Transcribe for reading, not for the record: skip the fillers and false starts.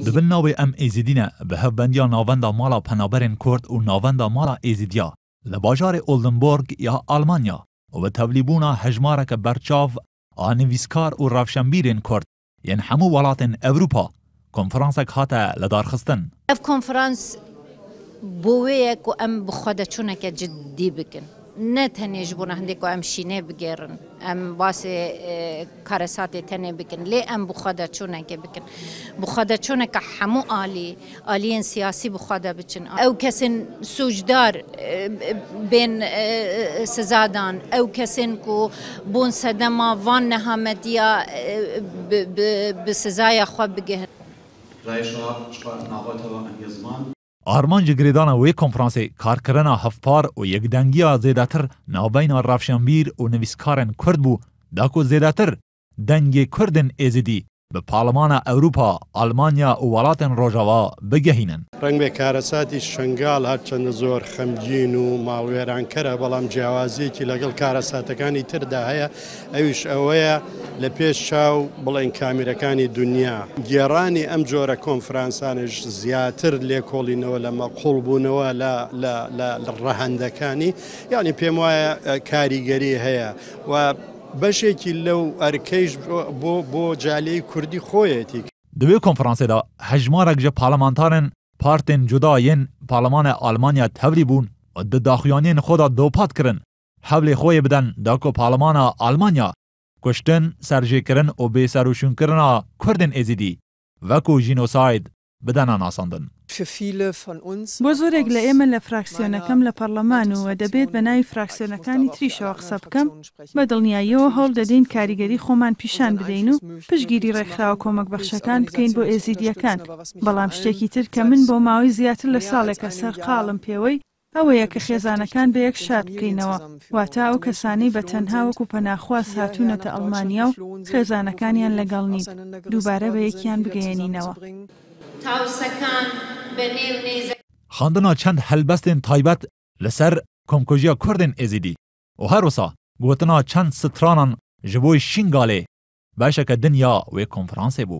دبن ناوی ام ایزیدینه به هفبندیا ناوندا مالا پنابرین کرد و ناوندا مالا ایزیدیا لباجار اولدنبورگ یا آلمانیا و تبلیبونا هجمارک برچاو آنویسکار و رافشنبیرین کرد ین همو ولاتن اوروپا کنفرانسک هاته لدارخستن. اف کنفرانس بویک و ام بخوده چونک جدی بکن. نه تنی جبونه هندی که ام شینه بگیرن، ام باسی کارساتی تنی بکن، لی ام بخوده چونک بکن. بخوده چونک همو آلیین سیاسی بخوده بچن. او کسین سوجدار بین سزادان، او کسین کو بون صدما وان نهامدیا بسزای خواب بگهن. آرمان جگریدانا وی کنفرانسی کارکرنا هفپار و یک دنگیا زیداتر نابین رافشنبیر و نویسکارن کرد بو داکو زیداتر دنگ کردن ایزیدی به پارلمان اوروپا، آلمانیا و ولاتن روجاوا بگهینن. رنگ به کارساتی شنگال هرچند زور خمجین و مالویران کره بلام جوازی که لگل کارساتکانی تر دهیا اویش اویا لپیش شاو بلین کامیرکانی دنیا. گرانی ام جور کنفرانسانش زیاتر لیکولینو لما قلبونو لا رهندکانی یعنی پیموای کاریگری هیا و بەشێکی لەو ئەرکەیش بۆ جالەی کوردی خۆیەتی. دوێ کۆنفرانسێدا هەژمارێک ji پارلەمانتارên partên cuda yên Parlemanê Almanya tevlî bûn û di daxuyaniyên xwe da dopat kirin hewlê xwe yê bidin da ku Parlemana Almanya kuştin, serjêkirin û bêserûşûnkirina Kurdên êzîdî wekû jînosayd bidene nasandin. بۆ زۆرێک لە ئێمە لە فراکسیۆنەکەم لە پەرلەمان و دەبێت بە ناوی فراکسیۆنەکانی تریشەوە قسە بکەم بە دڵنیاییەوە هەوڵ دەدەین کاریگەری خۆمان پیشان بدەین و پشتگیری ڕێکخراوە کۆمەکبەخشەکان بکەین بۆ ئێزیدیەکان بەڵام شتێکی تر کە من بۆ ماوەی زیاتر لە ساڵێکە سەرقاڵم پێوەی ئەوەیە کە خێزانەکان بە یەک شاد بکەینەوە واتە ئەو کەسانەی بە تەنها وەکو پەناخواز هاتوونەتە ئەڵمانیا و خێزانەکانیان لەگەڵ نین دووبارە بە یەکیان بگەیەنینەوە. خواندنا چند هەلبەستên تایبەت لەسەر کۆمکوژیە کوردên êzîdî û her wisa gotina çend stranan ji bo şîngalê beşeke dinya wê konferansê bû.